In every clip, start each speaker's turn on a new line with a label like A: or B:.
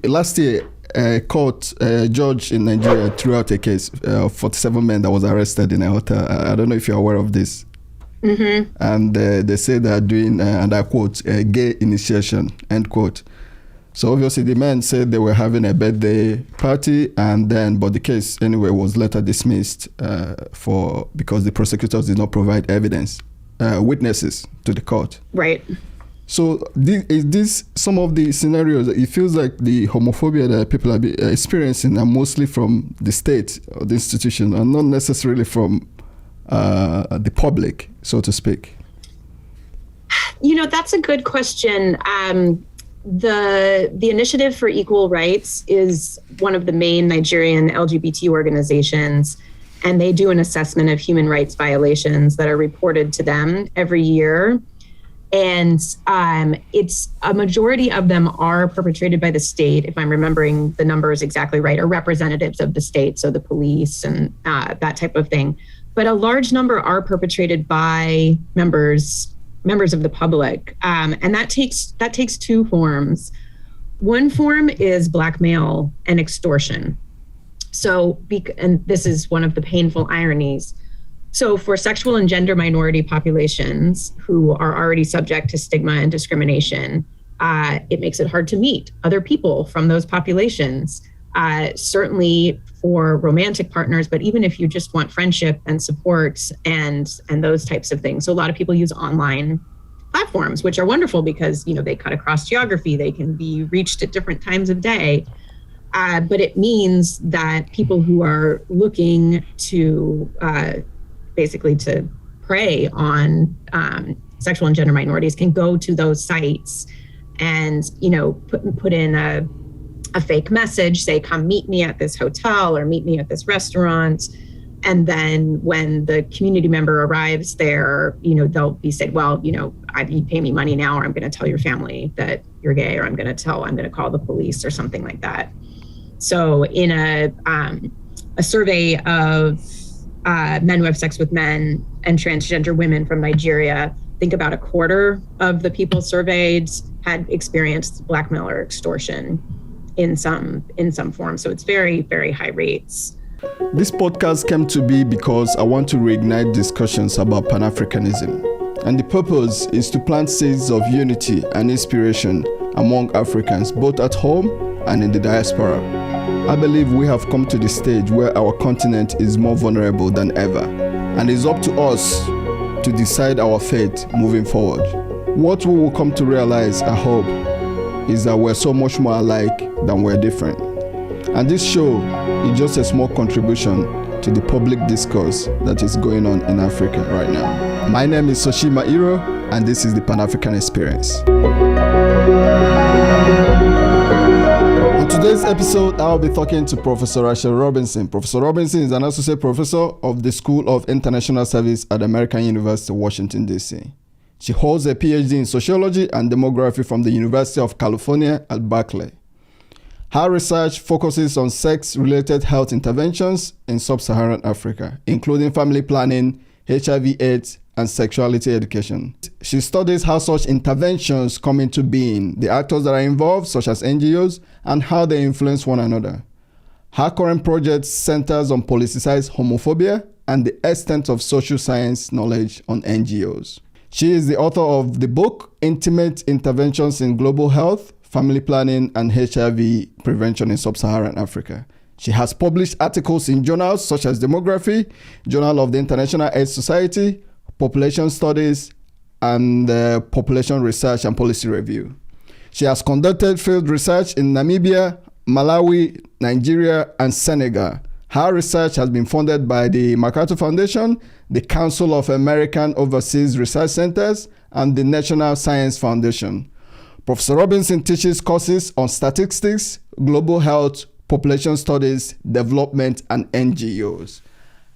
A: last year, a judge in Nigeria threw out a case of 47 men that was arrested in a hotel. I don't know if you're aware of this.
B: Mm-hmm.
A: And they say they are doing, and I quote, a gay initiation, end quote. So obviously the men said they were having a birthday party, but the case anyway was later dismissed because the prosecutors did not provide witnesses to the court.
B: Right.
A: So is this some of the scenarios that it feels like the homophobia that people are experiencing are mostly from the state or the institution and not necessarily from the public, so to speak?
B: That's a good question. The Initiative for Equal Rights is one of the main Nigerian LGBT organizations, and they do an assessment of human rights violations that are reported to them every year. And it's a majority of them are perpetrated by the state, if I'm remembering the numbers exactly right, or representatives of the state, so the police and that type of thing. But a large number are perpetrated by members of the public. And that takes two forms. One form is blackmail and extortion. And this is one of the painful ironies. So for sexual and gender minority populations who are already subject to stigma and discrimination, it makes it hard to meet other people from those populations. Certainly for romantic partners, but even if you just want friendship and support and those types of things. So a lot of people use online platforms, which are wonderful because, they cut across geography, they can be reached at different times of day. But it means that people who are looking to basically to prey on sexual and gender minorities can go to those sites and, put in a fake message, say, come meet me at this hotel or meet me at this restaurant. And then when the community member arrives there, they'll be said, well, you pay me money now, or I'm going to tell your family that you're gay, or I'm going to call the police or something like that. So in a survey of men who have sex with men and transgender women from Nigeria, I think about a quarter of the people surveyed had experienced blackmail or extortion in some form. So it's very, very high rates.
A: This podcast came to be because I want to reignite discussions about Pan-Africanism. And the purpose is to plant seeds of unity and inspiration among Africans, both at home and in the diaspora. I believe we have come to the stage where our continent is more vulnerable than ever, and it's up to us to decide our fate moving forward. What we will come to realize, I hope, is that we're so much more alike than we're different. And this show is just a small contribution to the public discourse that is going on in Africa right now. My name is Soshima Iro, and this is the Pan-African Experience. On today's episode, I'll be talking to Professor Rachel Robinson. Professor Robinson is an associate professor of the School of International Service at American University, Washington, D.C. She holds a PhD in sociology and demography from the University of California at Berkeley. Her research focuses on sex-related health interventions in Sub-Saharan Africa, including family planning, HIV/AIDS, and sexuality education. She studies how such interventions come into being, the actors that are involved, such as NGOs, and how they influence one another. Her current project centers on politicized homophobia and the extent of social science knowledge on NGOs. She is the author of the book, Intimate Interventions in Global Health, Family Planning, and HIV Prevention in Sub-Saharan Africa. She has published articles in journals such as Demography, Journal of the International AIDS Society, Population Studies, and Population Research and Policy Review. She has conducted field research in Namibia, Malawi, Nigeria, and Senegal. Her research has been funded by the MacArthur Foundation, the Council of American Overseas Research Centers, and the National Science Foundation. Professor Robinson teaches courses on statistics, global health, population studies, development, and NGOs.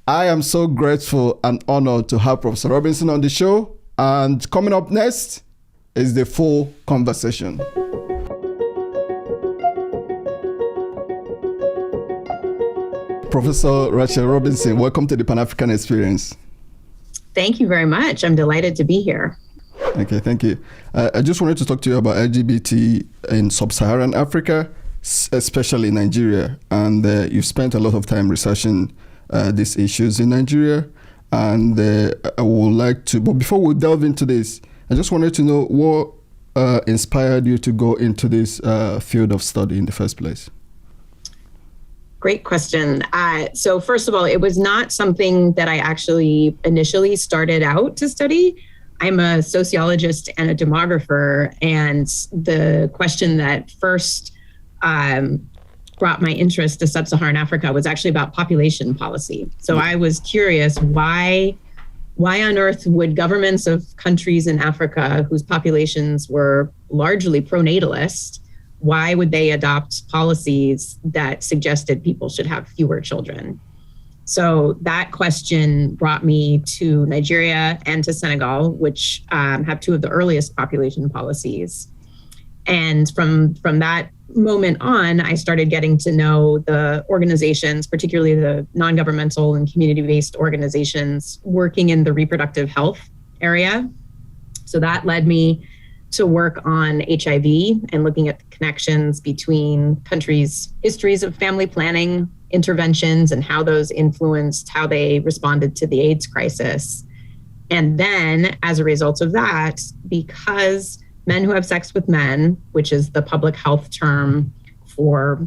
A: I am so grateful and honored to have Professor Robinson on the show. And coming up next is the full conversation. Professor Rachel Robinson, welcome to the Pan-African Experience.
B: Thank you very much. I'm delighted to be here.
A: Okay, thank you. I just wanted to talk to you about LGBT in Sub-Saharan Africa. especially in Nigeria. And you've spent a lot of time researching these issues in Nigeria. And I would like to, but before we delve into this, I just wanted to know what inspired you to go into this field of study in the first place?
B: Great question. So first of all, it was not something that I actually initially started out to study. I'm a sociologist and a demographer, and the question that first brought my interest to Sub-Saharan Africa was actually about population policy. So I was curious, why on earth would governments of countries in Africa whose populations were largely pronatalist, why would they adopt policies that suggested people should have fewer children? So that question brought me to Nigeria and to Senegal, which have two of the earliest population policies. And from that moment on, I started getting to know the organizations, particularly the non-governmental and community-based organizations working in the reproductive health area. So that led me to work on HIV and looking at the connections between countries' histories of family planning interventions and how those influenced how they responded to the AIDS crisis. And then as a result of that, because men who have sex with men, which is the public health term for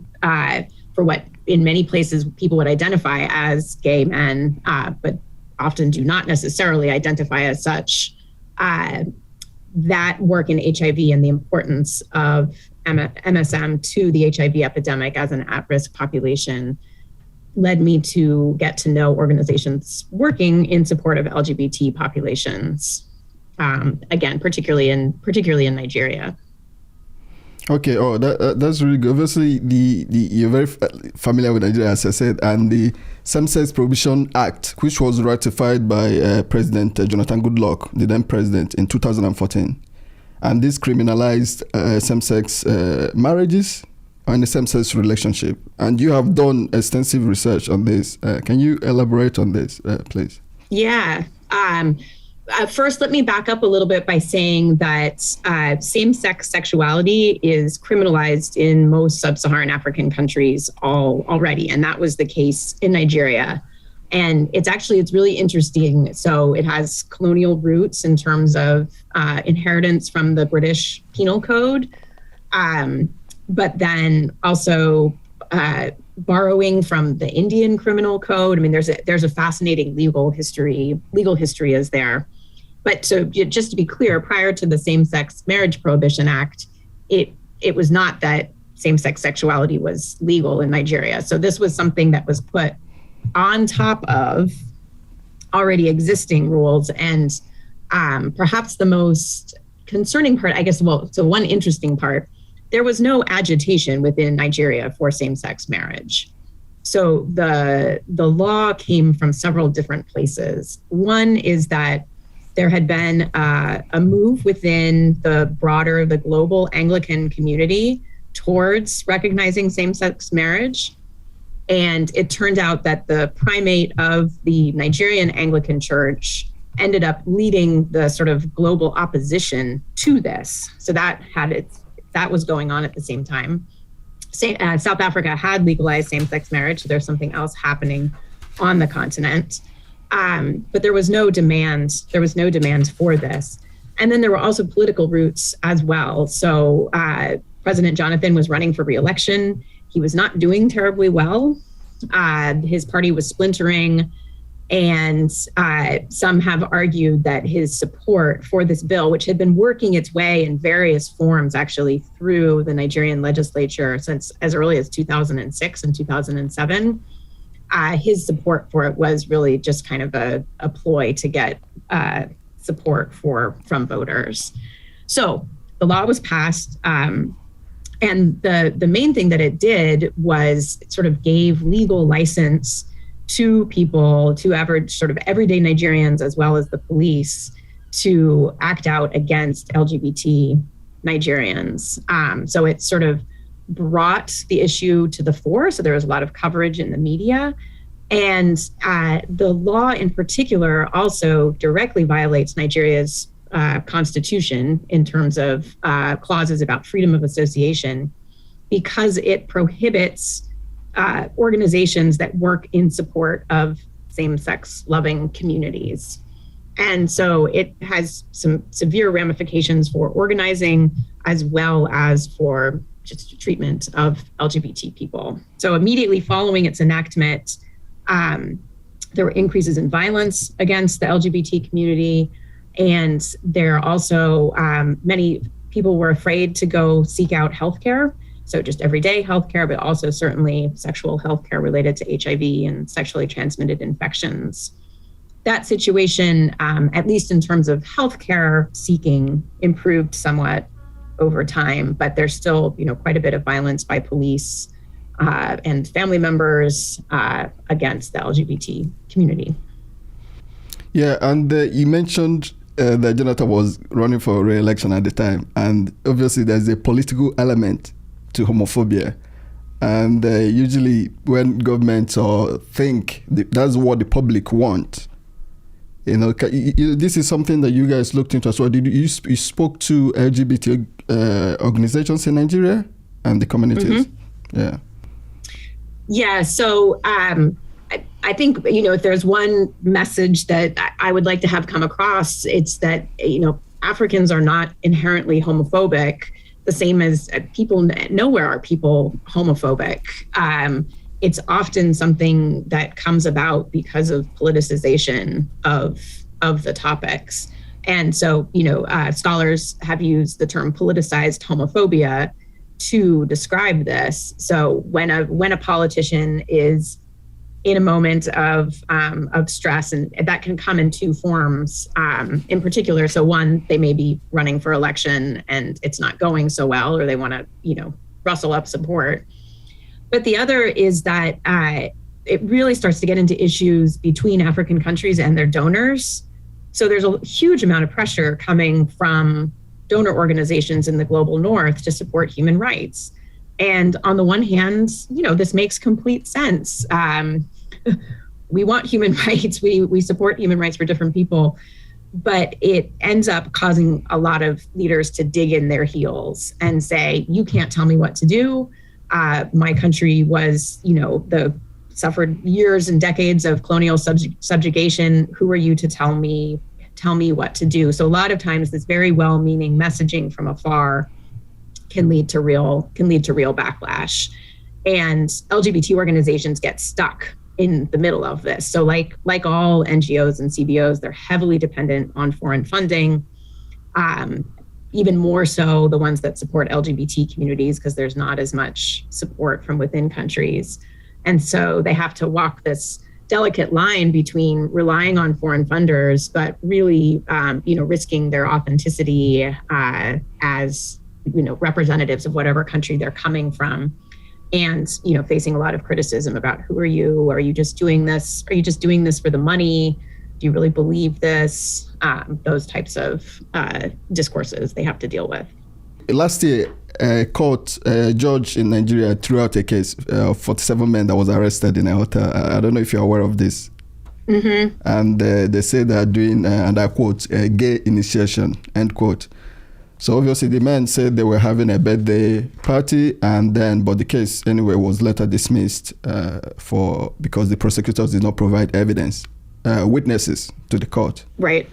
B: what in many places people would identify as gay men, but often do not necessarily identify as such, that work in HIV and the importance of MSM to the HIV epidemic as an at-risk population led me to get to know organizations working in support of LGBT populations. Again, particularly in Nigeria.
A: Okay, that's really good. Obviously, you're very familiar with Nigeria, as I said, and the Same-Sex Prohibition Act, which was ratified by President Jonathan Goodluck, the then president, in 2014. And this criminalized same-sex marriages and the same-sex relationship. And you have done extensive research on this. Can you elaborate on this, please?
B: Yeah. First, let me back up a little bit by saying that same-sex sexuality is criminalized in most sub-Saharan African countries already, and that was the case in Nigeria. And it's really interesting. So it has colonial roots in terms of inheritance from the British Penal Code, but then also borrowing from the Indian Criminal Code. I mean, there's a fascinating legal history is there. But so just to be clear, prior to the Same-Sex Marriage Prohibition Act, it was not that same-sex sexuality was legal in Nigeria. So this was something that was put on top of already existing rules. And perhaps the most concerning part, I guess, so one interesting part, there was no agitation within Nigeria for same-sex marriage. So the law came from several different places. One is that there had been a move within the global Anglican community towards recognizing same-sex marriage. And it turned out that the primate of the Nigerian Anglican Church ended up leading the sort of global opposition to this. So that was going on at the same time. South Africa had legalized same-sex marriage, so there's something else happening on the continent. But there was no demand. There was no demand for this. And then there were also political roots as well. So President Jonathan was running for re-election. He was not doing terribly well. His party was splintering. And some have argued that his support for this bill, which had been working its way in various forms actually through the Nigerian legislature since as early as 2006 and 2007, his support for it was really just kind of a ploy to get support from voters. So the law was passed. And the main thing that it did was it sort of gave legal license to people, to average sort of everyday Nigerians, as well as the police, to act out against LGBT Nigerians. So it sort of brought the issue to the fore. So there was a lot of coverage in the media. And the law in particular also directly violates Nigeria's constitution in terms of clauses about freedom of association. because it prohibits organizations that work in support of same-sex loving communities. And so it has some severe ramifications for organizing as well as for just treatment of LGBT people. So immediately following its enactment, there were increases in violence against the LGBT community. And there are also many people were afraid to go seek out healthcare. So just everyday healthcare, but also certainly sexual healthcare related to HIV and sexually transmitted infections. That situation, at least in terms of healthcare seeking, improved somewhat over time, but there's still, quite a bit of violence by police and family members against the LGBT community.
A: Yeah, and you mentioned that Jonathan was running for re-election at the time, and obviously there's a political element to homophobia, and usually when governments think that's what the public want, this is something that you guys looked into as well. Did you spoke to LGBT organizations in Nigeria and the communities?
B: Mm-hmm. Yeah. So I think, if there's one message that I would like to have come across, it's that, Africans are not inherently homophobic, the same as people nowhere are people homophobic. It's often something that comes about because of politicization of the topics. And so, scholars have used the term politicized homophobia to describe this. So when a politician is in a moment of stress, and that can come in two forms in particular. So one, they may be running for election and it's not going so well, or they want to, rustle up support. But the other is that it really starts to get into issues between African countries and their donors. So there's a huge amount of pressure coming from donor organizations in the global north to support human rights. And on the one hand, this makes complete sense. We want human rights. We support human rights for different people, but it ends up causing a lot of leaders to dig in their heels and say, you can't tell me what to do. My country was, suffered years and decades of colonial subjugation. Who are you to tell me what to do? So a lot of times this very well-meaning messaging from afar can lead to real backlash. And LGBT organizations get stuck in the middle of this. So like all NGOs and CBOs, they're heavily dependent on foreign funding, even more so the ones that support LGBT communities, because there's not as much support from within countries. And so they have to walk this delicate line between relying on foreign funders, but really, risking their authenticity as, representatives of whatever country they're coming from. And, facing a lot of criticism about who are you? Are you just doing this? Are you just doing this for the money? Do you really believe this? Those types of discourses they have to deal with.
A: Last year, a judge in Nigeria threw out a case of 47 men that was arrested in a hotel. I don't know if you're aware of this. Mm-hmm. And they say they're doing, and I quote, gay initiation, end quote. So obviously the men said they were having a birthday party, but the case anyway was later dismissed because the prosecutors did not provide witnesses to the court.
B: Right.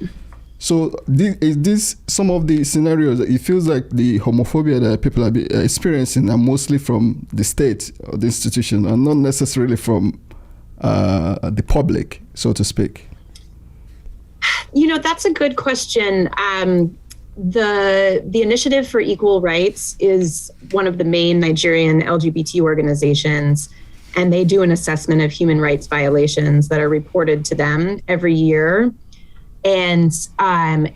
A: So is this some of the scenarios that it feels like the homophobia that people are experiencing are mostly from the state or the institution and not necessarily from the public, so to speak?
B: That's a good question. The Initiative for Equal Rights is one of the main Nigerian LGBT organizations, and they do an assessment of human rights violations that are reported to them every year. And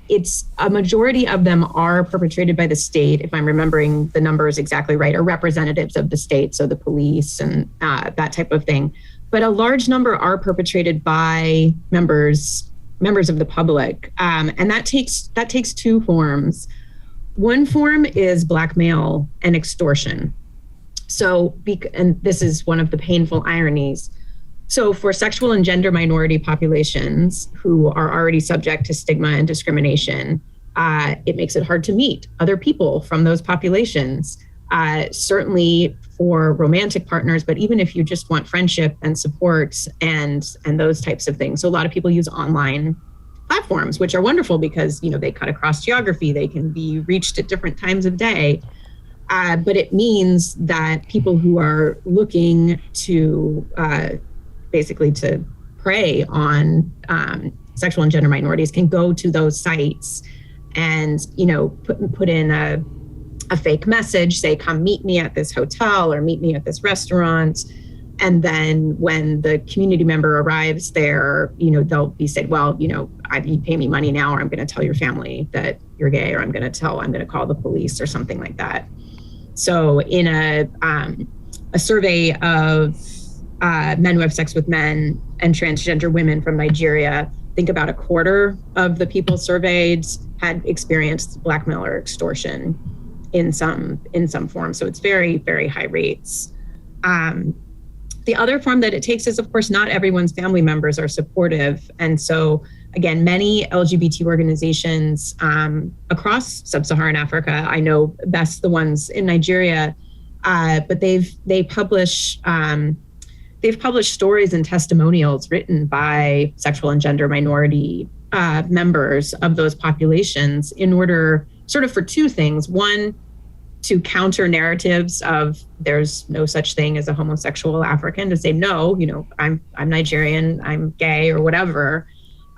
B: it's a majority of them are perpetrated by the state, if I'm remembering the numbers exactly right, or representatives of the state, so the police and that type of thing. But a large number are perpetrated by members of the public, and that takes two forms. One form is blackmail and extortion. So, and this is one of the painful ironies. So for sexual and gender minority populations who are already subject to stigma and discrimination, it makes it hard to meet other people from those populations. certainly for romantic partners, but even if you just want friendship and support and those types of things. So a lot of people use online platforms, which are wonderful because, they cut across geography, they can be reached at different times of day. But it means that people who are looking to basically to prey on sexual and gender minorities can go to those sites and, put in a fake message, say, come meet me at this hotel or meet me at this restaurant. And then when the community member arrives there, they'll be said, well, you pay me money now, or I'm going to tell your family that you're gay, or I'm going to call the police or something like that. So in a survey of men who have sex with men and transgender women from Nigeria, I think about a quarter of the people surveyed had experienced blackmail or extortion in some form. So it's very, very high rates. The other form that it takes is, of course, not everyone's family members are supportive. And so, again, many LGBT organizations across Sub-Saharan Africa, I know best the ones in Nigeria, but they've published stories and testimonials written by sexual and gender minority members of those populations in order, sort of for two things. One, to counter narratives of there's no such thing as a homosexual African, to say, no, I'm Nigerian, I'm gay or whatever.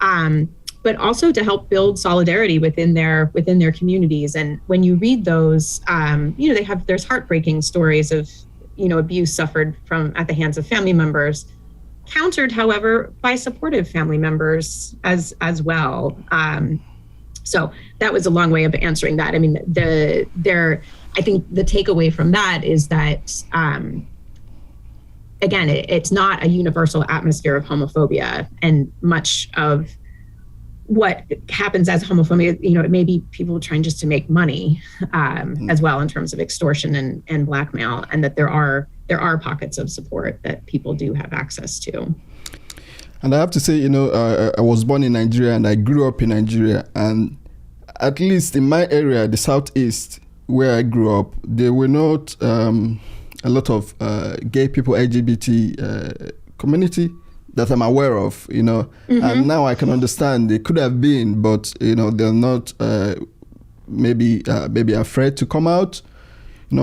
B: But also to help build solidarity within their communities. And when you read those, there's heartbreaking stories of, abuse suffered at the hands of family members, countered, however, by supportive family members as well. So that was a long way of answering that. I mean, I think the takeaway from that is that, again, it's not a universal atmosphere of homophobia, and much of what happens as homophobia, it may be people trying just to make money as well in terms of extortion and blackmail, and that there are pockets of support that people do have access to.
A: And I have to say, I was born in Nigeria and I grew up in Nigeria, and at least in my area, the Southeast, where I grew up, there were not a lot of gay people, LGBT community that I'm aware of,
B: Mm-hmm.
A: And now I can understand they could have been, but they're not maybe afraid to come out,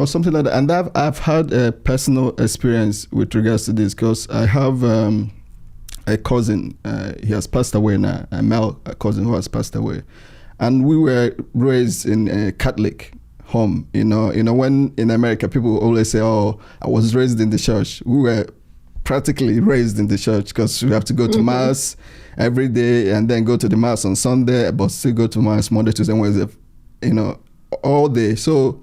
A: something like that. And I've had a personal experience with regards to this, because I have a cousin. He has passed away now, a male cousin who has passed away, and we were raised in a Catholic home. When in America people always say, "Oh, I was raised in the church." We were practically raised in the church, because we have to go to mass every day and then go to the mass on Sunday, but still go to mass Monday, Tuesday, Wednesday, all day. So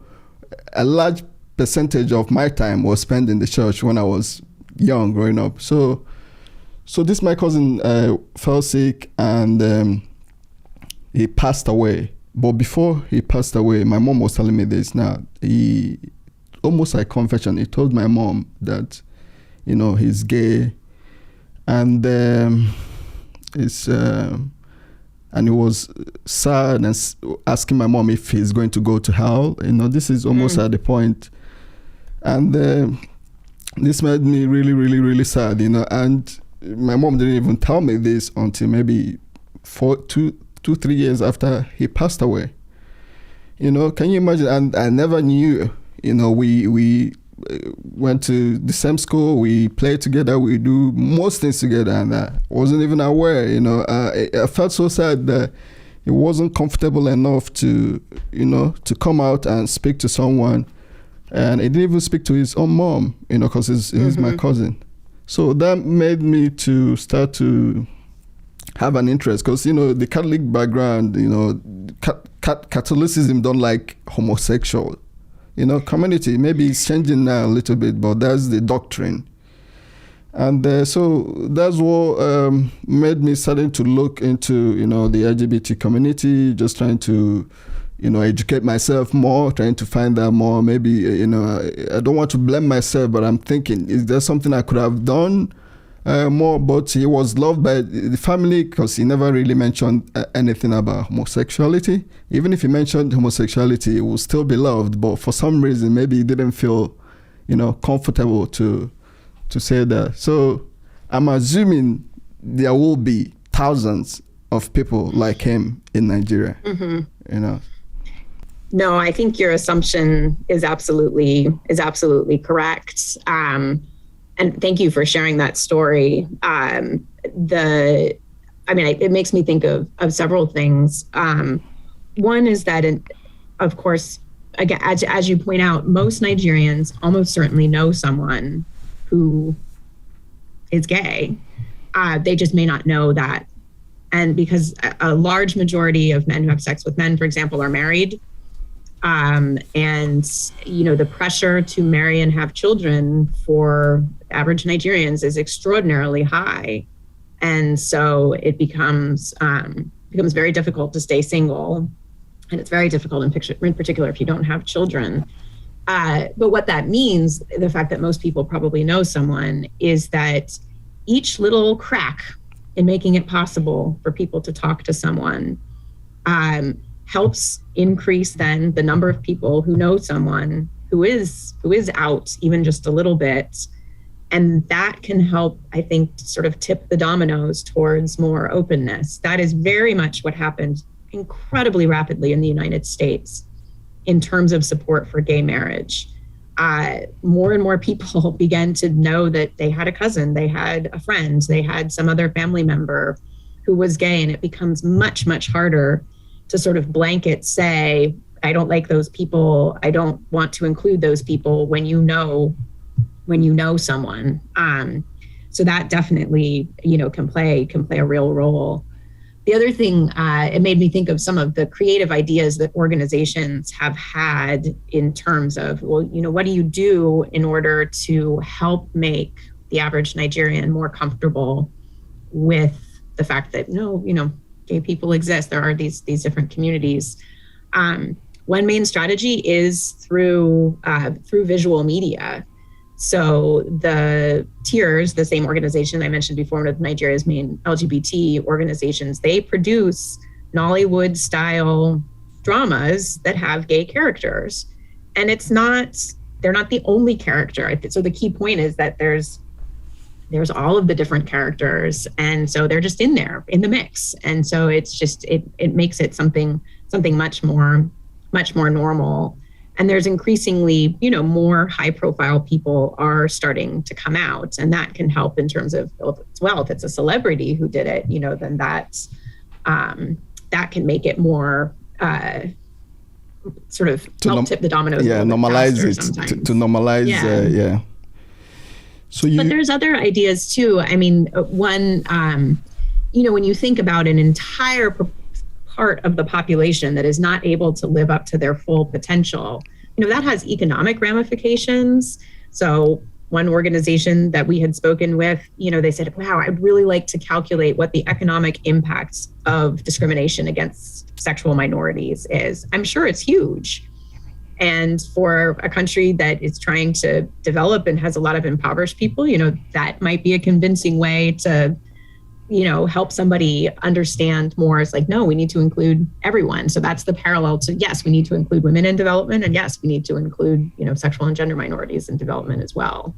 A: a large percentage of my time was spent in the church when I was young, growing up. So this my cousin fell sick and he passed away. But before he passed away, my mom was telling me this now. He, almost like confession, he told my mom that, he's gay, and and he was sad and asking my mom if he's going to go to hell. This is almost at the point. And this made me really, really, really sad, and my mom didn't even tell me this until maybe 2-3 years after he passed away. Can you imagine? And I never knew, we went to the same school, we played together, we do most things together, and I wasn't even aware. I felt so sad that he wasn't comfortable enough to come out and speak to someone, and he didn't even speak to his own mom, because he's my cousin. So that made me to start to have an interest, because the Catholic background, Catholicism don't like homosexual community. Maybe it's changing now a little bit, but that's the doctrine. And so that's what made me starting to look into the LGBT community, just trying to educate myself more, trying to find out more. Maybe I don't want to blame myself, but I'm thinking, is there something I could have done more, but he was loved by the family because he never really mentioned anything about homosexuality. Even if he mentioned homosexuality, he would still be loved, but for some reason, maybe he didn't feel, comfortable to say that. So I'm assuming there will be thousands of people like him in Nigeria.
B: No, I think your assumption is absolutely correct. And thank you for sharing that story. It makes me think of several things. One is that, of course, again, as you point out, most Nigerians almost certainly know someone who is gay. They just may not know that. And because a large majority of men who have sex with men, for example, are married. And, the pressure to marry and have children for average Nigerians is extraordinarily high. And so it becomes very difficult to stay single. And it's very difficult in particular if you don't have children. But what that means, the fact that most people probably know someone, is that each little crack in making it possible for people to talk to someone helps increase then the number of people who know someone who is out even just a little bit. And that can help, I think, sort of tip the dominoes towards more openness. That is very much what happened incredibly rapidly in the United States in terms of support for gay marriage. More and more people began to know that they had a cousin, they had a friend, they had some other family member who was gay, and it becomes much, much harder to sort of blanket say, I don't like those people, I don't want to include those people when you know someone. So that definitely, can play a real role. The other thing, it made me think of some of the creative ideas that organizations have had in terms of, what do you do in order to help make the average Nigerian more comfortable with the fact that, gay people exist. There are these different communities. One main strategy is through visual media. So the Tears, the same organization I mentioned before, one of Nigeria's main LGBT organizations, they produce Nollywood-style dramas that have gay characters. And they're not the only character. So the key point is that there's all of the different characters, and so they're just in there in the mix. And so it's just it makes it something much more normal. And there's increasingly, more high profile people are starting to come out, and that can help in terms of, if it's a celebrity who did it, then that can make it more sort of help tip the dominoes.
A: Yeah, normalize it to normalize. Yeah.
B: But there's other ideas too. I mean, one, when you think about an entire part of the population that is not able to live up to their full potential, that has economic ramifications. So one organization that we had spoken with, they said, wow, I'd really like to calculate what the economic impacts of discrimination against sexual minorities is. I'm sure it's huge. And for a country that is trying to develop and has a lot of impoverished people, that might be a convincing way to, help somebody understand more. It's like, no, we need to include everyone. So that's the parallel to, yes, we need to include women in development. And yes, we need to include, sexual and gender minorities in development as well.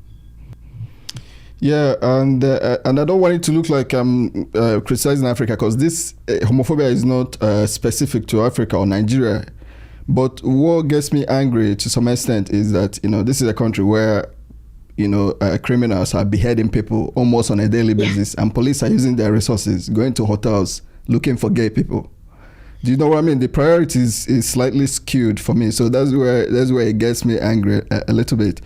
A: Yeah, and I don't want it to look like I'm criticizing Africa, because this homophobia is not specific to Africa or Nigeria. But what gets me angry to some extent is that, this is a country where, criminals are beheading people almost on a daily basis, and police are using their resources, going to hotels, looking for gay people. Do you know what I mean? The priorities is slightly skewed for me. So that's where it gets me angry a little bit.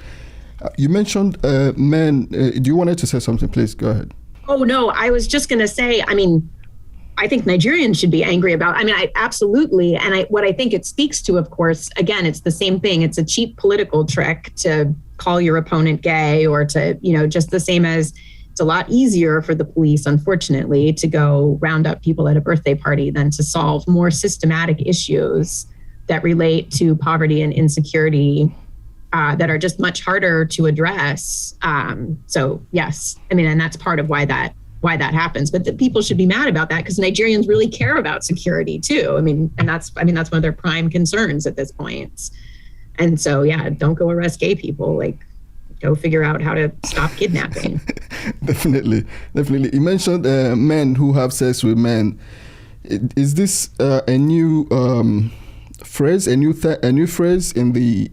A: You mentioned men. Do you want to say something? Please go ahead.
B: Oh, no, I was just going to say, I think Nigerians should be angry about. Absolutely. And what I think it speaks to, of course, again, it's the same thing. It's a cheap political trick to call your opponent gay, or to, just the same as it's a lot easier for the police, unfortunately, to go round up people at a birthday party than to solve more systematic issues that relate to poverty and insecurity that are just much harder to address. So yes, I mean, and that's part of why that happens. But the people should be mad about that because Nigerians really care about security too. I mean, that's one of their prime concerns at this point. And so, yeah, don't go arrest gay people. Like, go figure out how to stop kidnapping.
A: Definitely. You mentioned men who have sex with men. Is this a new phrase, a new phrase in the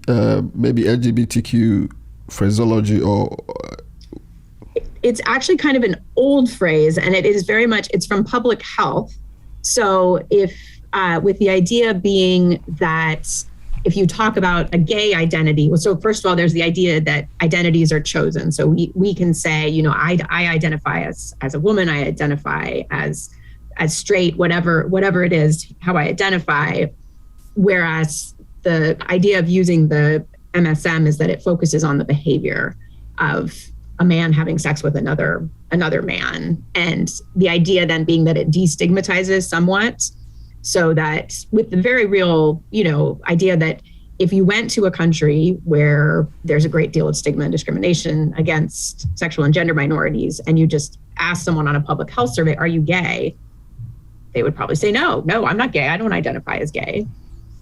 A: maybe LGBTQ phraseology, or?
B: It's actually kind of an old phrase, and it is very much, it's from public health. So if with the idea being that if you talk about a gay identity, so first of all, there's the idea that identities are chosen. So we can say, you know, I identify as a woman, I identify as straight, whatever it is, how I identify. Whereas the idea of using the MSM is that it focuses on the behavior of a man having sex with another man. And the idea then being that it destigmatizes somewhat, so that with the very real, you know, idea that if you went to a country where there's a great deal of stigma and discrimination against sexual and gender minorities, and you just ask someone on a public health survey, are you gay? They would probably say, no, I'm not gay. I don't identify as gay.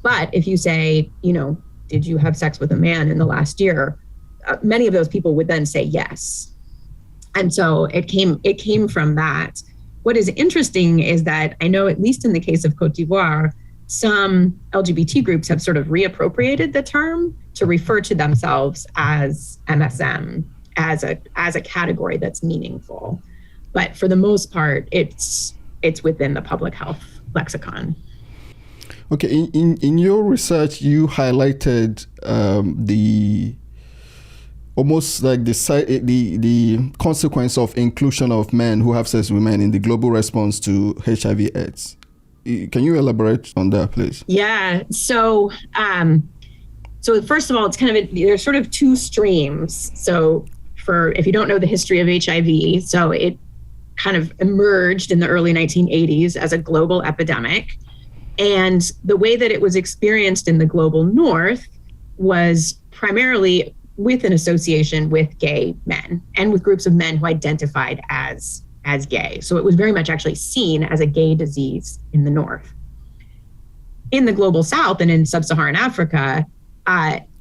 B: But if you say, you know, did you have sex with a man in the last year? Many of those people would then say yes. And so it came from that. What is interesting is that I know, at least in the case of Côte d'Ivoire, some LGBT groups have sort of reappropriated the term to refer to themselves as MSM, as a category that's meaningful. But for the most part, it's within the public health lexicon.
A: Okay, in your research, you highlighted the almost like the consequence of inclusion of men who have sex with men in the global response to HIV/AIDS. Can you elaborate on that, please?
B: Yeah. So first of all, it's kind of there's sort of two streams. So if you don't know the history of HIV, so it kind of emerged in the early 1980s as a global epidemic. And the way that it was experienced in the global north was primarily with an association with gay men and with groups of men who identified as gay. So it was very much actually seen as a gay disease in the north. In the global south and in Sub-Saharan Africa,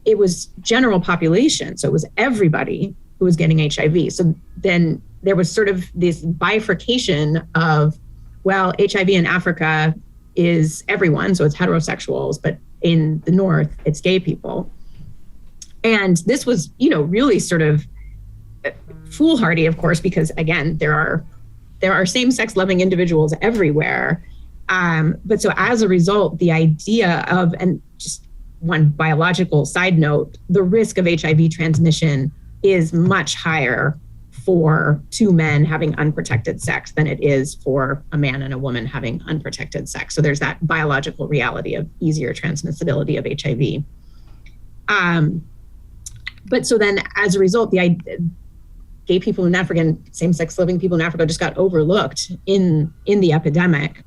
B: it was general population. So it was everybody who was getting HIV. So then there was sort of this bifurcation of, well, HIV in Africa is everyone, so it's heterosexuals, but in the north, it's gay people. And this was, you know, really sort of foolhardy, of course, because again, there are same-sex loving individuals everywhere. But so as a result, the idea of, and just one biological side note, the risk of HIV transmission is much higher for two men having unprotected sex than it is for a man and a woman having unprotected sex. So there's that biological reality of easier transmissibility of HIV. But so then as a result, gay people in Africa and same-sex living people in Africa just got overlooked in the epidemic.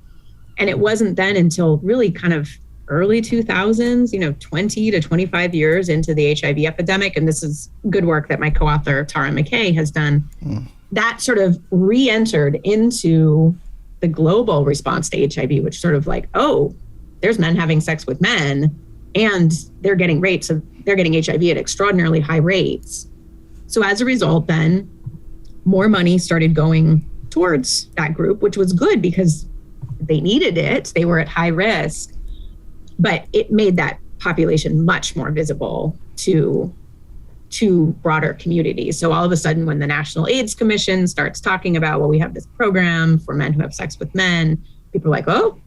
B: And it wasn't then until really kind of early 2000s, 20 to 25 years into the HIV epidemic, and this is good work that my co-author, Tara McKay, has done, that sort of re-entered into the global response to HIV, which sort of like, oh, there's men having sex with men, and they're getting HIV at extraordinarily high rates. So as a result, then more money started going towards that group, which was good because they needed it. They were at high risk, but it made that population much more visible to broader communities. So all of a sudden, when the National AIDS Commission starts talking about, well, we have this program for men who have sex with men, people are like, oh,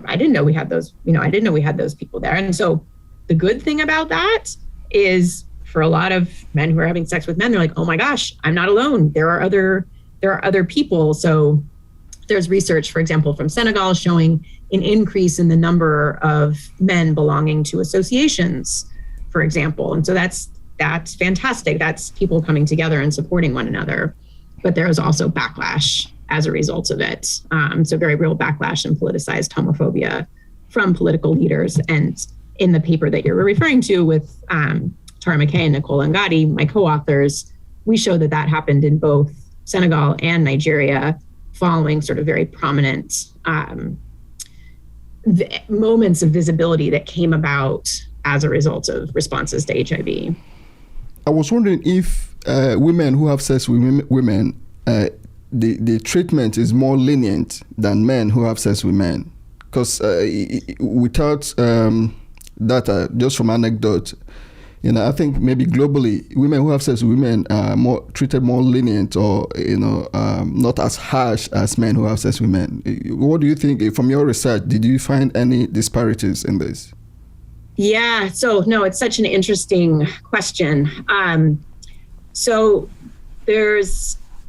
B: I didn't know we had those, I didn't know we had those people there. And so the good thing about that is for a lot of men who are having sex with men, they're like, oh my gosh, I'm not alone. There are other people. So there's research, for example, from Senegal showing an increase in the number of men belonging to associations, for example. And so that's fantastic. That's people coming together and supporting one another. But there is also backlash as a result of it. So very real backlash and politicized homophobia from political leaders. And in the paper that you're referring to with Tara McKay and Nicole Ngadi, my co-authors, we show that that happened in both Senegal and Nigeria following sort of very prominent moments of visibility that came about as a result of responses to HIV.
A: I was wondering if women who have sex with women, the treatment is more lenient than men who have sex with men. Because without data, just from anecdote, I think maybe globally, women who have sex with women are treated more lenient, or not as harsh as men who have sex with men. What do you think from your research? Did you find any disparities in this?
B: Yeah, so no, it's such an interesting question. So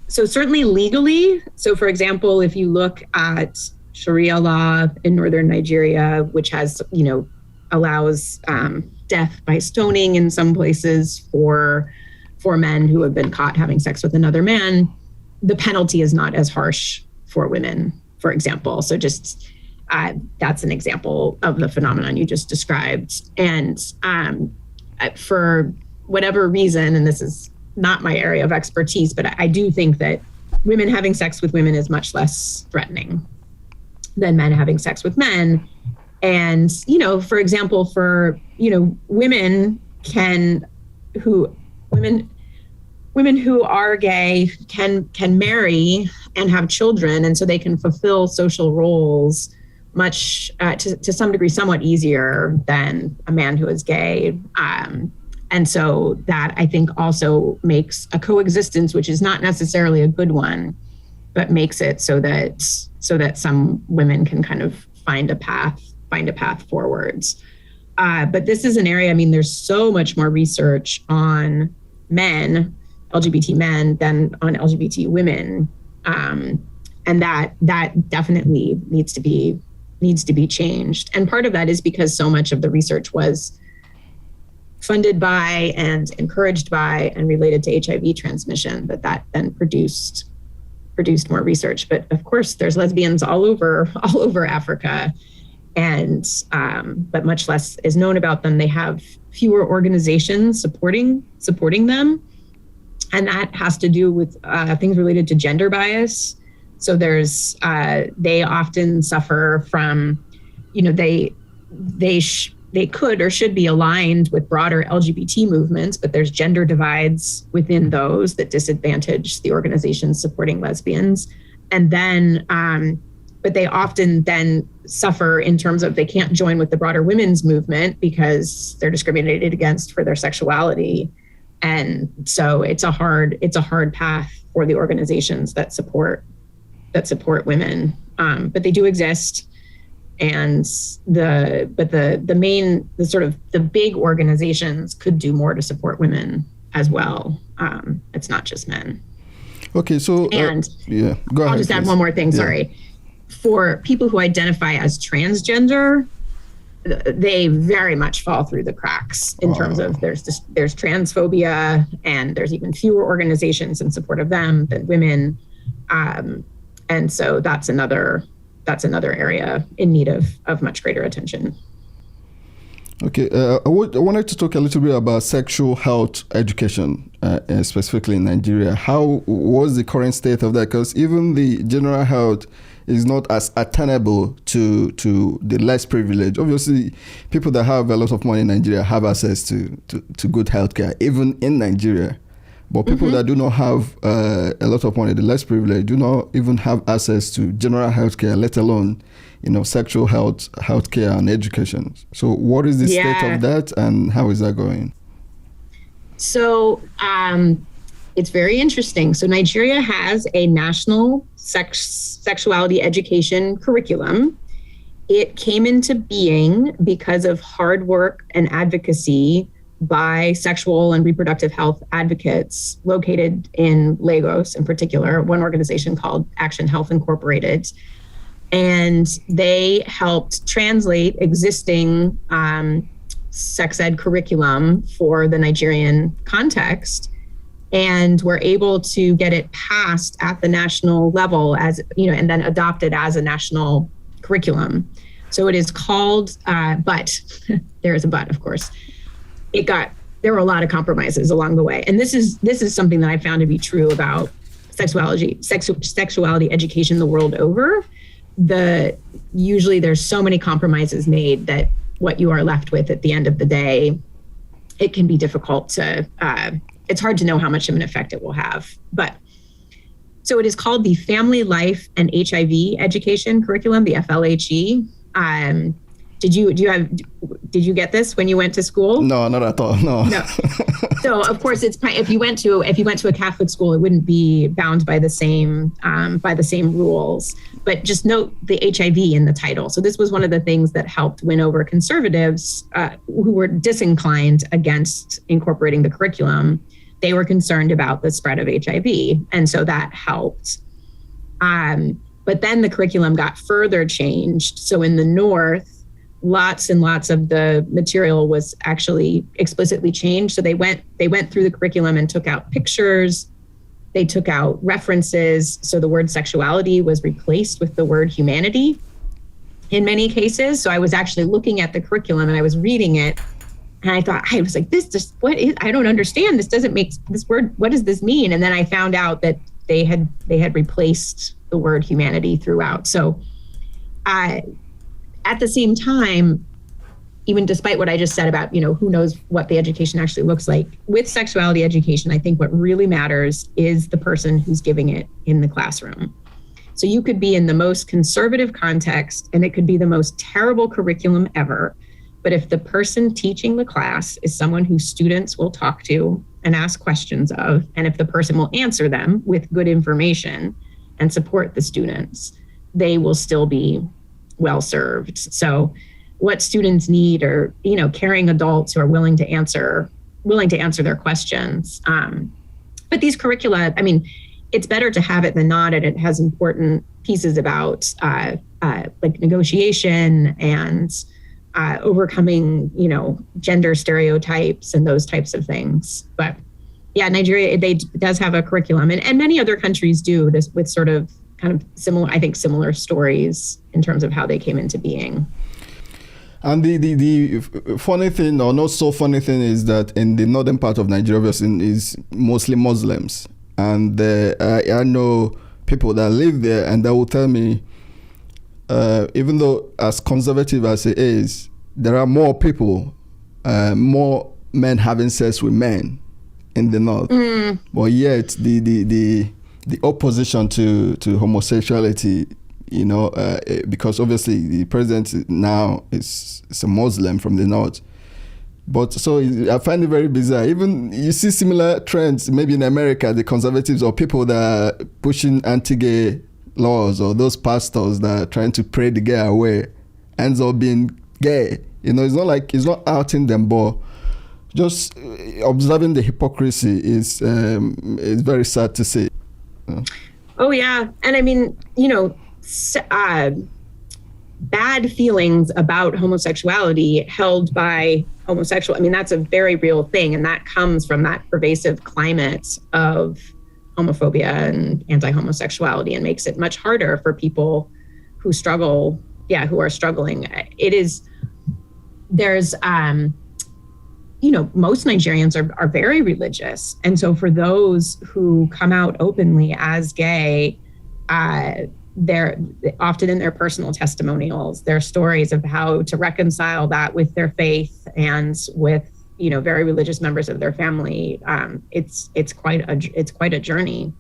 B: certainly legally. So for example, if you look at Sharia law in northern Nigeria, which has, allows death by stoning in some places for men who have been caught having sex with another man, the penalty is not as harsh for women, for example. So just that's an example of the phenomenon you just described. And for whatever reason, and this is not my area of expertise, but I do think that women having sex with women is much less threatening than men having sex with men. And, for example, women who are gay can marry and have children, and so they can fulfill social roles much to some degree somewhat easier than a man who is gay. And so that, I think, also makes a coexistence, which is not necessarily a good one, but makes it so that some women can kind of find a path forwards. But this is an area, there's so much more research on men, LGBT men, than on LGBT women. And that definitely needs to be changed. And part of that is because so much of the research was funded by and encouraged by and related to HIV transmission, that then produced more research. But of course, there's lesbians all over Africa, and but much less is known about them. They have fewer organizations supporting them, and that has to do with things related to gender bias. So there's they often suffer from, they could or should be aligned with broader LGBT movements, but there's gender divides within those that disadvantage the organizations supporting lesbians. And then, but they often then suffer in terms of they can't join with the broader women's movement because they're discriminated against for their sexuality. And so it's a hard path for the organizations that support women. But they do exist. And the big organizations could do more to support women as well. It's not just men.
A: Okay, so
B: go ahead. I'll just add one more thing. Sorry. For people who identify as transgender, they very much fall through the cracks in terms of there's transphobia, and there's even fewer organizations in support of them than women. And so that's another area in need of much greater attention.
A: Okay, I wanted to talk a little bit about sexual health education, specifically in Nigeria. How was the current state of that? Because even the general health is not as attainable to the less privileged. Obviously, people that have a lot of money in Nigeria have access to good healthcare, even in Nigeria. But people that do not have a lot of money, the less privileged, do not even have access to general healthcare, let alone, sexual healthcare and education. So what is the state of that, and how is that going? So it's very interesting. So Nigeria has a national sexuality education curriculum. It came into being because of hard work and advocacy by sexual and reproductive health advocates located in Lagos, in particular, one organization called Action Health Incorporated. And they helped translate existing sex ed curriculum for the Nigerian context, and were able to get it passed at the national level as, and then adopted as a national curriculum. So it is called, but there is a but, of course. It got
B: there were a lot of compromises along the way. And this is something that I found to be true about sexuality education the world over. Usually there's so many compromises made that what you are left with at the end of the day, it can be difficult to, it's hard to know how much of an effect it will have. But so it is called the Family Life and HIV Education Curriculum, the FLHE. Did you get this when you went to school?
A: No, not at all. No.
B: So of course, if you went to a Catholic school, it wouldn't be bound by the same rules. But just note the HIV in the title. So this was one of the things that helped win over conservatives who were disinclined against incorporating the curriculum. They were concerned about the spread of HIV, and so that helped. But then the curriculum got further changed. So in the North, lots and lots of the material was actually explicitly changed. So they went through the curriculum and took out pictures. They took out references. So the word sexuality was replaced with the word humanity in many cases. So I was actually looking at the curriculum and I was reading it. And I was like, I don't understand. This doesn't make this word. What does this mean? And then I found out that they had replaced the word humanity throughout. So at the same time, even despite what I just said about, who knows what the education actually looks like, with sexuality education, I think what really matters is the person who's giving it in the classroom. So you could be in the most conservative context and it could be the most terrible curriculum ever. But if the person teaching the class is someone who students will talk to and ask questions of, and if the person will answer them with good information and support the students, they will still be well served. So what students need are, caring adults who are willing to answer their questions. But these curricula, it's better to have it than not. And it has important pieces about like negotiation and overcoming, gender stereotypes and those types of things. But yeah, Nigeria, does have a curriculum, and many other countries do, with sort of kind of similar stories in terms of how they came into being.
A: And the funny thing, or not so funny thing, is that in the northern part of Nigeria, obviously, is mostly Muslims. And I know people that live there, and they will tell me, even though as conservative as it is, there are more people, more men having sex with men in the north. But yet the opposition to homosexuality, because obviously the president now is a Muslim from the north. But so I find it very bizarre. Even you see similar trends, maybe in America, the conservatives or people that are pushing anti-gay laws, or those pastors that are trying to pray the gay away, ends up being gay. It's not outing them, but just observing the hypocrisy is very sad to see.
B: Oh yeah, and bad feelings about homosexuality held by homosexual. That's a very real thing, and that comes from that pervasive climate of homophobia and anti-homosexuality, and makes it much harder for people who struggle, who are struggling. Most Nigerians are very religious. And so for those who come out openly as gay, they're often in their personal testimonials, their stories of how to reconcile that with their faith and with, very religious members of their family. It's quite a journey.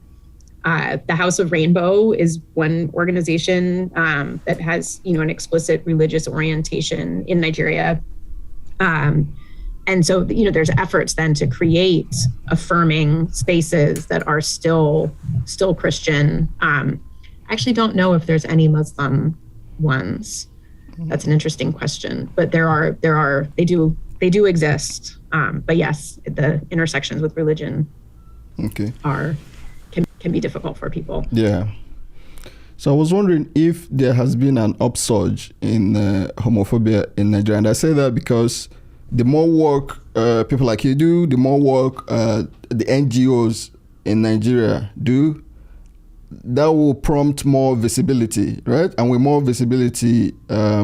B: The House of Rainbow is one organization that has, an explicit religious orientation in Nigeria. And so, there's efforts then to create affirming spaces that are still Christian. I actually don't know if there's any Muslim ones. That's an interesting question, but they do exist. But yes, the intersections with religion can be difficult for people.
A: Yeah. So I was wondering if there has been an upsurge in homophobia in Nigeria. And I say that because the more work people like you do, the more work the NGOs in Nigeria do, that will prompt more visibility, right? And with more visibility, there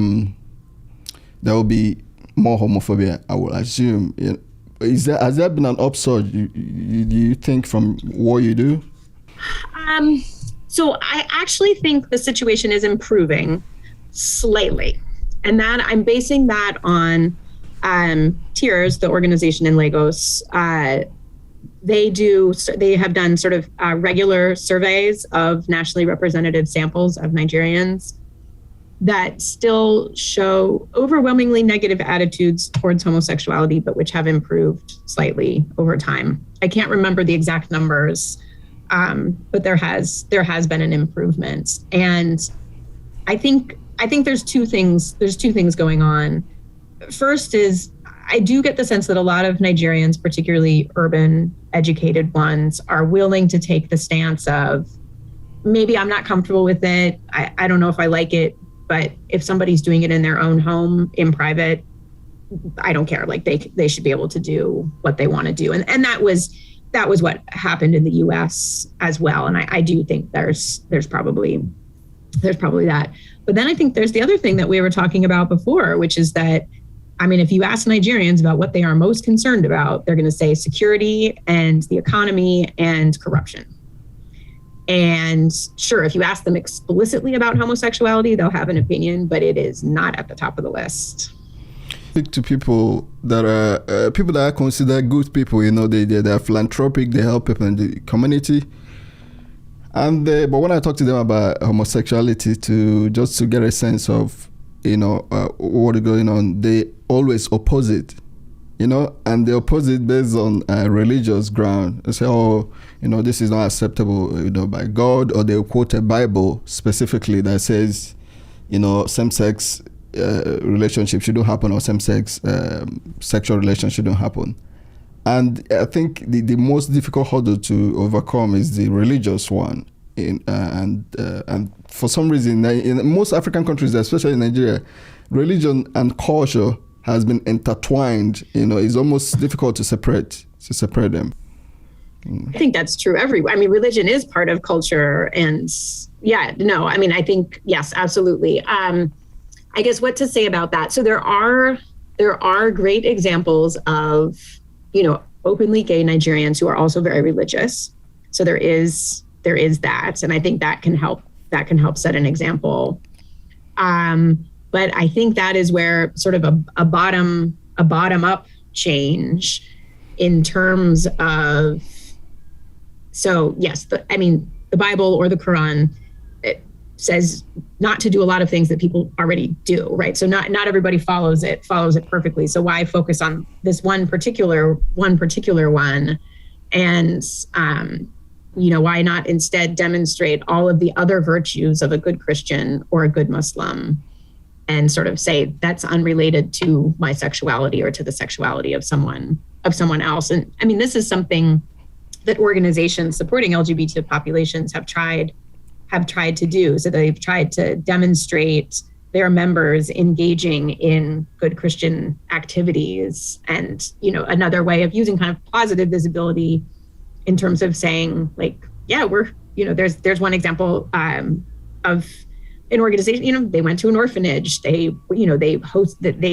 A: will be more homophobia, I will assume. has that been an upsurge? Do you think from what you do?
B: So I actually think the situation is improving slightly, and that I'm basing that on TEARS, the organization in Lagos. They have done sort of regular surveys of nationally representative samples of Nigerians that still show overwhelmingly negative attitudes towards homosexuality, but which have improved slightly over time. I can't remember the exact numbers, but there has been an improvement. And I think there's two things going on. First is, I do get the sense that a lot of Nigerians, particularly urban educated ones, are willing to take the stance of, maybe I'm not comfortable with it. I don't know if I like it, but if somebody's doing it in their own home in private, I don't care. Like they should be able to do what they want to do. And that was what happened in the US as well. And I do think there's probably that. But then I think there's the other thing that we were talking about before, which is that, I mean, if you ask Nigerians about what they are most concerned about, they're going to say security and the economy and corruption. And sure, if you ask them explicitly about homosexuality, they'll have an opinion, but it is not at the top of the list.
A: Speak to people that are considered good people. They're philanthropic. They help people in the community. But when I talk to them about homosexuality, to get a sense of what is going on, they always oppose it, and they oppose it based on religious ground. They say, this is not acceptable, by God, or they'll quote a Bible specifically that says, same-sex relationship shouldn't happen, or same-sex sexual relations shouldn't happen. And I think the most difficult hurdle to overcome is the religious one. And for some reason, in most African countries, especially in Nigeria, religion and culture has been intertwined. It's almost difficult to separate them.
B: I think that's true everywhere. I mean, religion is part of culture, and I think, yes, absolutely. I guess what to say about that. So there are great examples of, openly gay Nigerians who are also very religious. So there is that, and I think that can help set an example. But I think that is where sort of a bottom up change in terms of, so yes, the Bible or the Quran, it says not to do a lot of things that people already do, right? So not everybody follows it perfectly. So why focus on this one particular one? And why not instead demonstrate all of the other virtues of a good Christian or a good Muslim, and sort of say that's unrelated to my sexuality or to the sexuality of someone else. And I mean, this is something that organizations supporting LGBT populations have tried to do. So they've tried to demonstrate their members engaging in good Christian activities, and another way of using kind of positive visibility in terms of saying, like, yeah, we're, there's one example of an organization, they went to an orphanage. They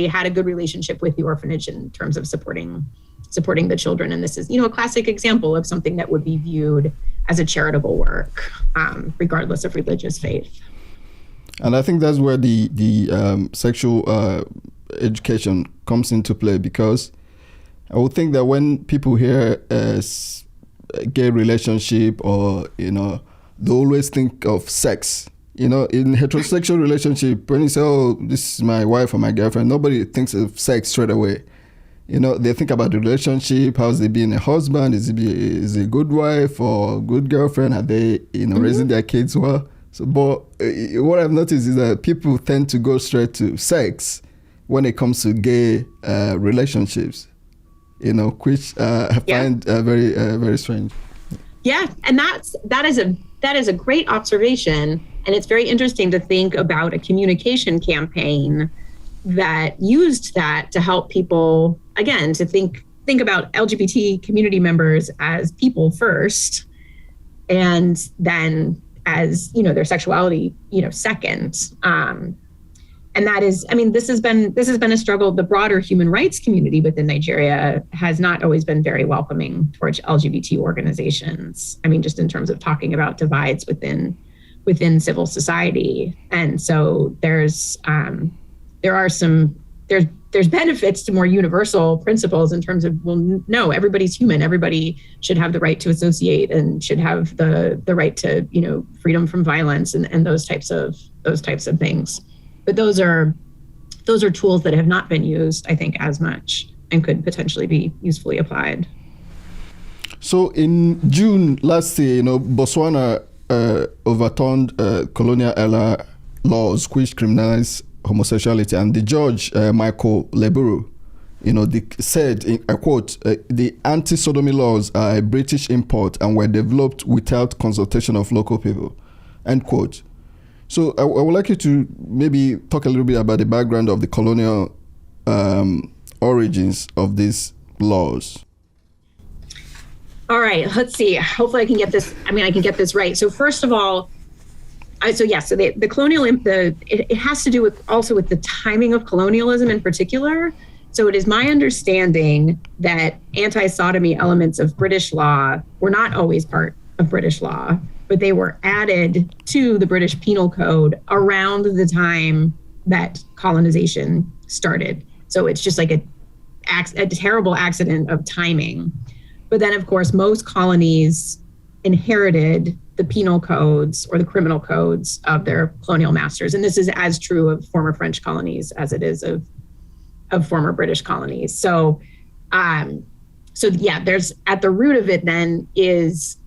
B: had a good relationship with the orphanage in terms of supporting the children. And this is, a classic example of something that would be viewed as a charitable work, regardless of religious faith.
A: And I think that's where the sexual education comes into play, because I would think that when people hear a gay relationship, or, they always think of sex. In heterosexual relationship, when you say, oh, this is my wife or my girlfriend, nobody thinks of sex straight away. They think about the relationship. How's they being a husband? Is he a good wife or good girlfriend? Are they, raising their kids well? So, but what I've noticed is that people tend to go straight to sex when it comes to gay relationships, which I find very, very strange.
B: Yeah, and that is a great observation. And it's very interesting to think about a communication campaign that used that to help people, again, to think about LGBT community members as people first, and then as, their sexuality, second. And And that is, I mean, this has been a struggle. The broader human rights community within Nigeria has not always been very welcoming towards LGBT organizations. I mean, just in terms of talking about divides within civil society. And so there's benefits to more universal principles in terms of, well, no, everybody's human. Everybody should have the right to associate and should have the right to, freedom from violence and those types of things. But those are tools that have not been used, I think, as much and could potentially be usefully applied.
A: So in June last year, Botswana overturned colonial era laws which criminalize homosexuality, and the judge, Michael Leburu, said, I quote, the anti-sodomy laws are a British import and were developed without consultation of local people, end quote. So I would like you to maybe talk a little bit about the background of the colonial origins of these laws.
B: All right, let's see. Hopefully I can get this. I can get this right. So first of all, the colonial, it has to do with the timing of colonialism in particular. So it is my understanding that anti-sodomy elements of British law were not always part of British law, but they were added to the British Penal Code around the time that colonization started. So it's just like a terrible accident of timing. But then, of course, most colonies inherited the penal codes or the criminal codes of their colonial masters. And this is as true of former French colonies as it is of former British colonies. So there's at the root of it then is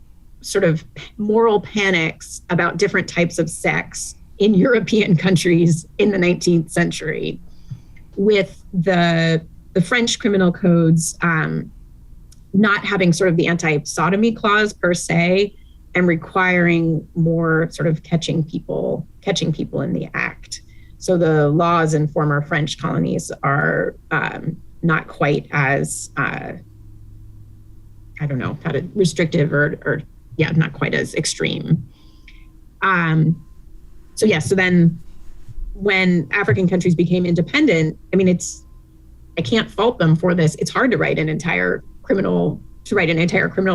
B: sort of moral panics about different types of sex in European countries in the 19th century, with the French criminal codes not having sort of the anti-sodomy clause per se, and requiring more sort of catching people in the act. So the laws in former French colonies are not quite as restrictive or not quite as extreme. So then when African countries became independent, I can't fault them for this. It's hard to write an entire criminal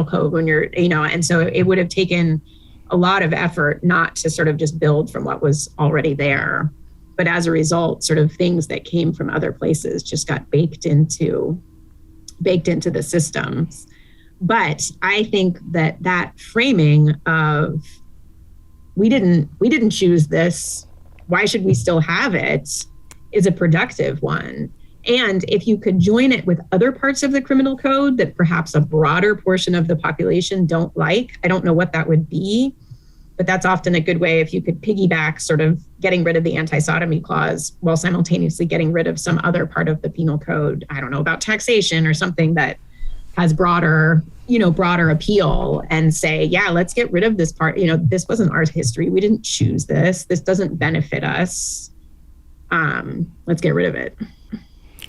B: code when you're, and so it would have taken a lot of effort not to sort of just build from what was already there. But as a result, sort of things that came from other places just got baked into the systems. But I think that framing of we didn't choose this, why should we still have it, is a productive one. And if you could join it with other parts of the criminal code that perhaps a broader portion of the population don't like, I don't know what that would be, but that's often a good way if you could piggyback sort of getting rid of the anti-sodomy clause while simultaneously getting rid of some other part of the penal code, I don't know, about taxation or something that has broader appeal, and say, yeah, let's get rid of this part. This wasn't our history. We didn't choose this. This doesn't benefit us. Let's get rid of it.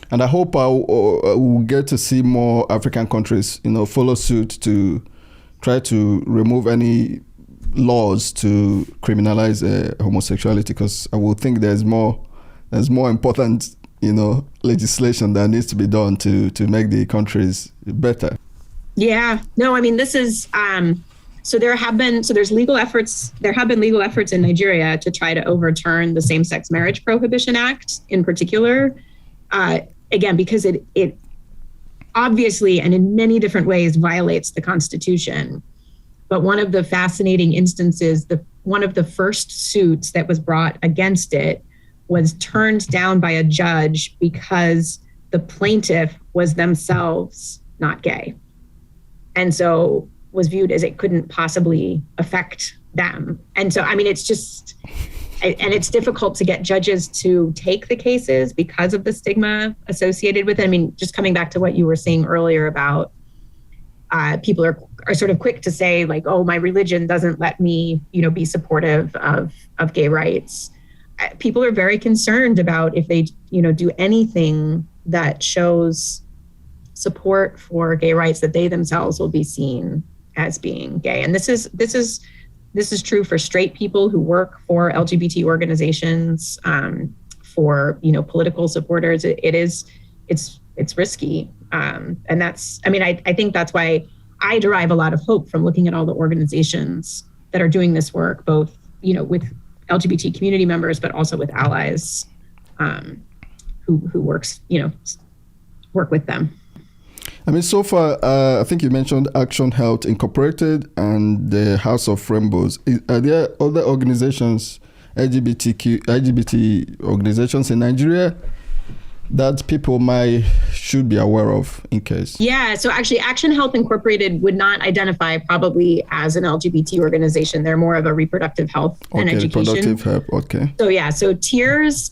A: And I hope I will get to see more African countries, follow suit to try to remove any laws to criminalize homosexuality, because I will think there's more important, legislation that needs to be done to make the countries better.
B: Yeah, no, this is, there have been legal efforts in Nigeria to try to overturn the Same-Sex Marriage Prohibition Act in particular. Again, because it obviously and in many different ways violates the Constitution. But one of the fascinating instances, one of the first suits that was brought against it was turned down by a judge because the plaintiff was themselves not gay. And so was viewed as it couldn't possibly affect them. And so, it's just, and it's difficult to get judges to take the cases because of the stigma associated with it. Just coming back to what you were saying earlier about people are sort of quick to say, like, oh, my religion doesn't let me, be supportive of gay rights. People are very concerned about if they, do anything that shows support for gay rights, that they themselves will be seen as being gay. And this is true for straight people who work for LGBT organizations, for, political supporters, it's risky. And that's, I think that's why I derive a lot of hope from looking at all the organizations that are doing this work, both, with LGBT community members, but also with allies who work with them.
A: So far, I think you mentioned Action Health Incorporated and the House of Rainbows. Are there other organizations, LGBT organizations in Nigeria that people should be aware of in case?
B: Yeah, so actually Action Health Incorporated would not identify probably as an LGBT organization. They're more of a reproductive health and education.
A: Reproductive health, okay.
B: So Tears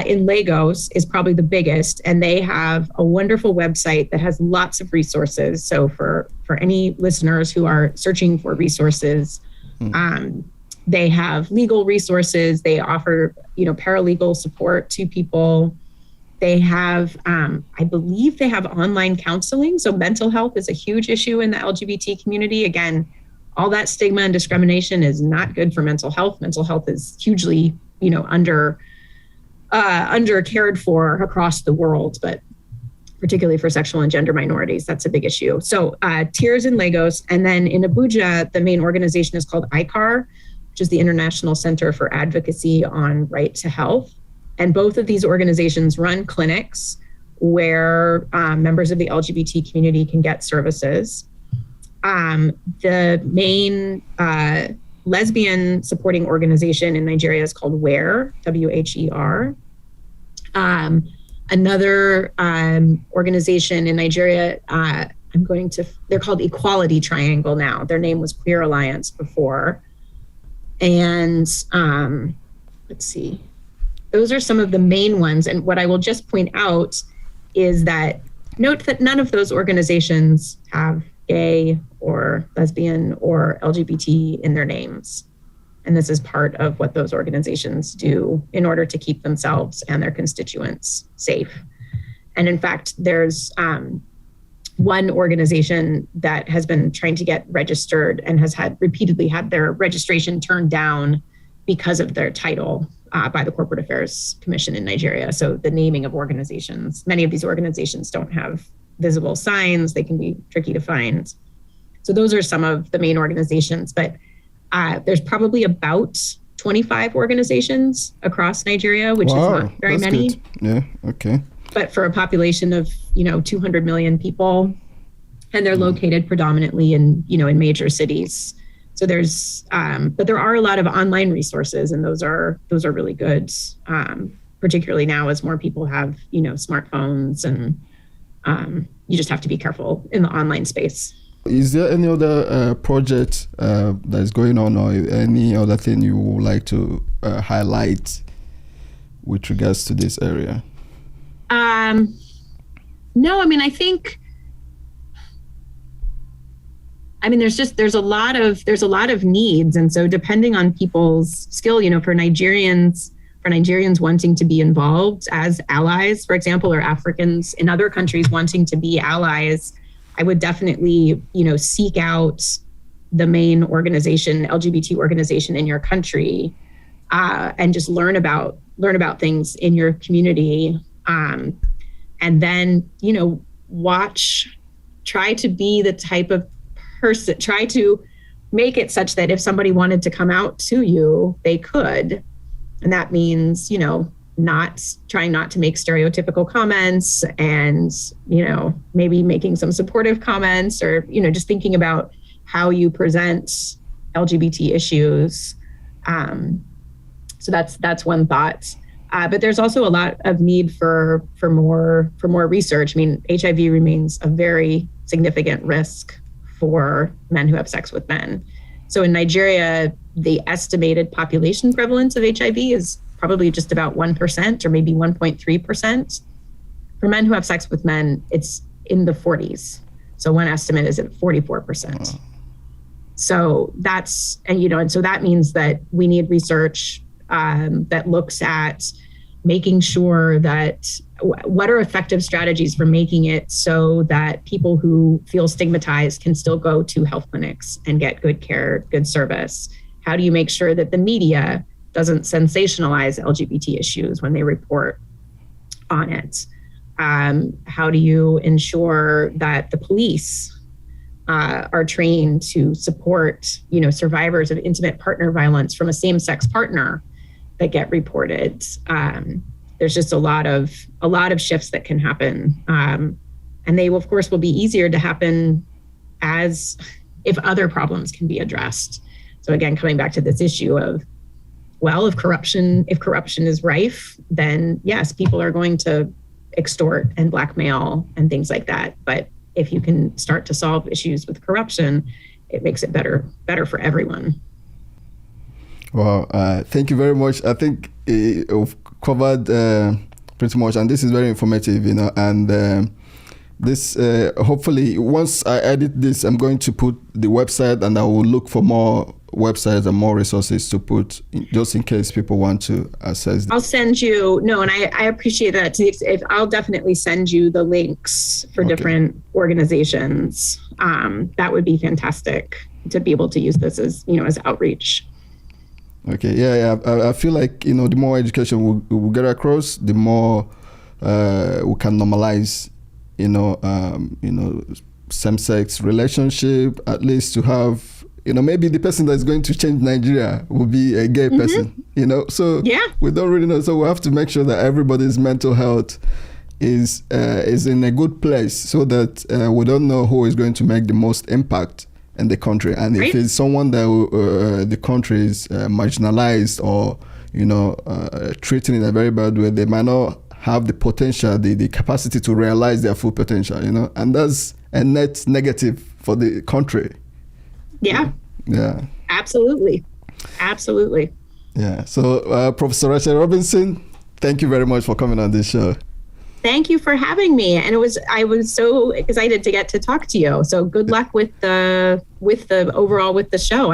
B: in Lagos is probably the biggest, and they have a wonderful website that has lots of resources. So for any listeners who are searching for resources, they have legal resources. They offer, paralegal support to people. They have, I believe they have online counseling. So mental health is a huge issue in the LGBT community. Again, all that stigma and discrimination is not good for mental health. Mental health is hugely, under cared for across the world, but particularly for sexual and gender minorities, that's a big issue. So Tears in Lagos, and then in Abuja, the main organization is called ICAR, which is the International Center for Advocacy on Right to Health. And both of these organizations run clinics where members of the LGBT community can get services. The main lesbian supporting organization in Nigeria is called WHERE, WHER. Another organization in Nigeria, they're called Equality Triangle now. Their name was Queer Alliance before. And let's see. Those are some of the main ones. And what I will just point out is that note that none of those organizations have gay or lesbian or LGBT in their names. And this is part of what those organizations do in order to keep themselves and their constituents safe. And in fact, there's one organization that has been trying to get registered and has repeatedly had their registration turned down because of their title by the Corporate Affairs Commission in Nigeria. So the naming of organizations, many of these organizations don't have visible signs. They can be tricky to find. So those are some of the main organizations, but there's probably about 25 organizations across Nigeria, which is not very many.
A: Good. Yeah, okay.
B: But for a population of, 200 million people, and they're located predominantly in major cities. So there's, but there are a lot of online resources, and those are really good, particularly now as more people have, smartphones, and you just have to be careful in the online space.
A: Is there any other project that is going on, or any other thing you would like to highlight with regards to this area?
B: No, I think. There's a lot of needs, and so depending on people's skill, for Nigerians wanting to be involved as allies, for example, or Africans in other countries wanting to be allies, I would definitely, seek out the main organization, LGBT organization in your country, and just learn about things in your community, and then, try to be the type of person, try to make it such that if somebody wanted to come out to you, they could. And that means, trying not to make stereotypical comments, and, maybe making some supportive comments, or, just thinking about how you present LGBT issues. So that's one thought. But there's also a lot of need for more research. HIV remains a very significant risk for men who have sex with men. So in Nigeria, the estimated population prevalence of HIV is probably just about 1% or maybe 1.3%. For men who have sex with men, it's in the 40s. So one estimate is at 44%. Wow. So so that means that we need research that looks at making sure that what are effective strategies for making it so that people who feel stigmatized can still go to health clinics and get good care, good service. How do you make sure that the media doesn't sensationalize LGBT issues when they report on it? How do you ensure that the police are trained to support, survivors of intimate partner violence from a same-sex partner that get reported? There's just a lot of shifts that can happen, and they, of course, will be easier to happen as if other problems can be addressed. So again, coming back to this issue of, well, if corruption is rife, then yes, people are going to extort and blackmail and things like that. But if you can start to solve issues with corruption, it makes it better for everyone.
A: Well, thank you very much. I think you've covered pretty much, and this is very informative, and this hopefully once I edit this, I'm going to put the website, and I will look for more websites and more resources to put just in case people want to access this.
B: I'll send you, and I appreciate that. If I'll definitely send you the links for different organizations. That would be fantastic to be able to use this as outreach.
A: Okay, yeah. I feel like the more education we'll get across, the more we can normalize same-sex relationship, at least to have, maybe the person that's going to change Nigeria will be a gay person, so yeah. We don't really know. So we have to make sure that everybody's mental health is in a good place, so that we don't know who is going to make the most impact in the country. And if it's someone that the country is marginalized or, treating in a very bad way, they might not have the potential, the capacity to realize their full potential, and that's a net negative for the country.
B: Yeah.
A: Yeah.
B: Absolutely.
A: Yeah. So, Professor Rachel Robinson, thank you very much for coming on this show.
B: Thank you for having me. And I was so excited to get to talk to you. So good luck with the show.